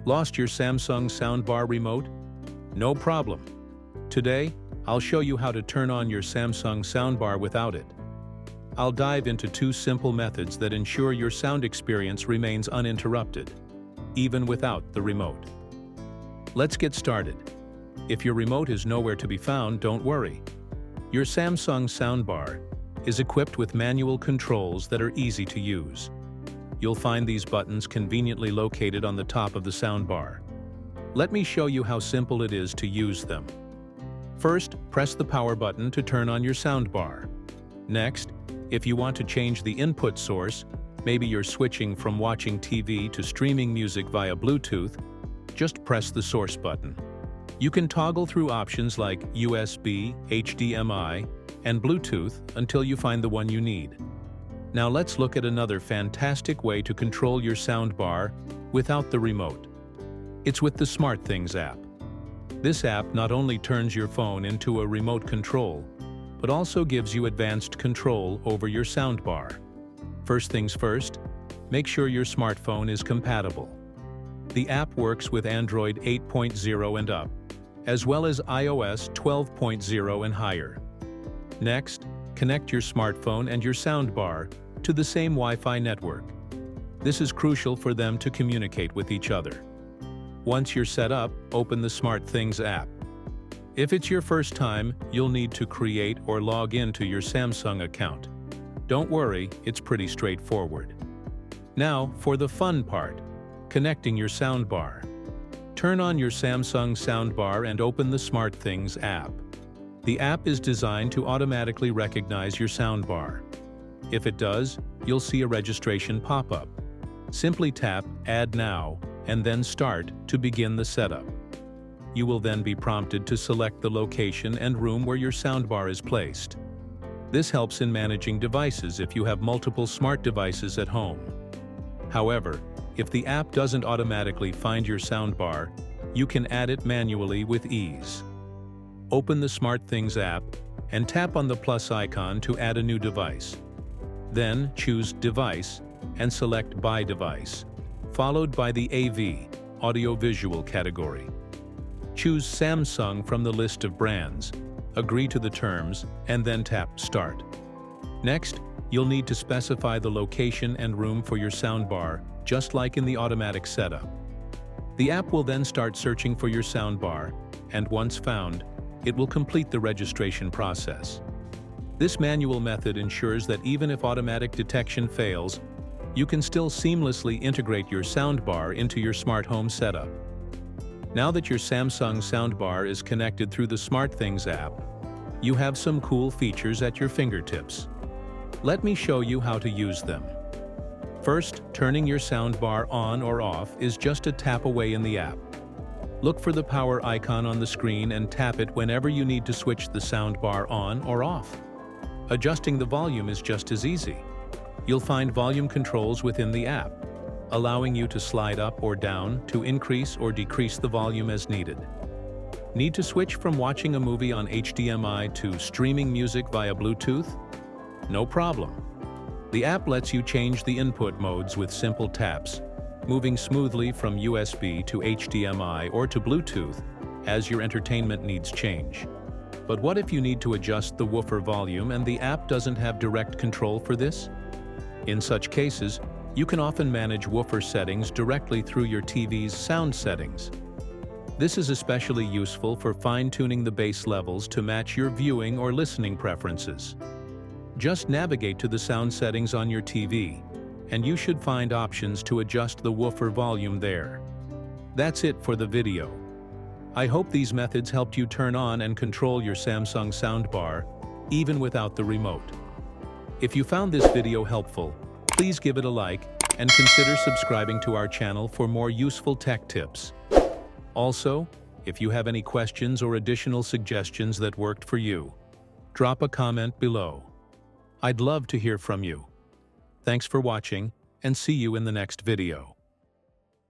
Lost your Samsung Soundbar remote? No problem. Today, I'll show you how to turn on your Samsung Soundbar without it. I'll dive into 2 simple methods that ensure your sound experience remains uninterrupted, even without the remote. Let's get started. If your remote is nowhere to be found, don't worry. Your Samsung Soundbar is equipped with manual controls that are easy to use. You'll find these buttons conveniently located on the top of the soundbar. Let me show you how simple it is to use them. First, press the power button to turn on your soundbar. Next, if you want to change the input source, maybe you're switching from watching TV to streaming music via Bluetooth, just press the source button. You can toggle through options like USB, HDMI, and Bluetooth until you find the one you need. Now let's look at another fantastic way to control your soundbar without the remote. It's with the SmartThings app. This app not only turns your phone into a remote control, but also gives you advanced control over your soundbar. First things first, make sure your smartphone is compatible. The app works with Android 8.0 and up, as well as iOS 12.0 and higher. Next, connect your smartphone and your soundbar to the same Wi-Fi network. This is crucial for them to communicate with each other. Once you're set up, open the SmartThings app. If it's your first time, you'll need to create or log into your Samsung account. Don't worry, it's pretty straightforward. Now, for the fun part, connecting your soundbar. Turn on your Samsung Soundbar and open the SmartThings app. The app is designed to automatically recognize your soundbar. If it does, you'll see a registration pop-up. Simply tap Add Now and then Start to begin the setup. You will then be prompted to select the location and room where your soundbar is placed. This helps in managing devices if you have multiple smart devices at home. However, if the app doesn't automatically find your soundbar, you can add it manually with ease. Open the SmartThings app and tap on the plus icon to add a new device. Then choose Device and select By Device, followed by the AV, Audio-Visual category. Choose Samsung from the list of brands, agree to the terms, and then tap Start. Next, you'll need to specify the location and room for your soundbar, just like in the automatic setup. The app will then start searching for your soundbar, and once found, it will complete the registration process. This manual method ensures that even if automatic detection fails, you can still seamlessly integrate your soundbar into your smart home setup. Now that your Samsung Soundbar is connected through the SmartThings app, you have some cool features at your fingertips. Let me show you how to use them. First, turning your soundbar on or off is just a tap away in the app. Look for the power icon on the screen and tap it whenever you need to switch the soundbar on or off. Adjusting the volume is just as easy. You'll find volume controls within the app, allowing you to slide up or down to increase or decrease the volume as needed. Need to switch from watching a movie on HDMI to streaming music via Bluetooth? No problem. The app lets you change the input modes with simple taps, moving smoothly from USB to HDMI or to Bluetooth as your entertainment needs change. But what if you need to adjust the woofer volume and the app doesn't have direct control for this? In such cases, you can often manage woofer settings directly through your TV's sound settings. This is especially useful for fine-tuning the bass levels to match your viewing or listening preferences. Just navigate to the sound settings on your TV, and you should find options to adjust the woofer volume there. That's it for the video. I hope these methods helped you turn on and control your Samsung Soundbar, even without the remote. If you found this video helpful, please give it a like and consider subscribing to our channel for more useful tech tips. Also, if you have any questions or additional suggestions that worked for you, drop a comment below. I'd love to hear from you. Thanks for watching, and see you in the next video.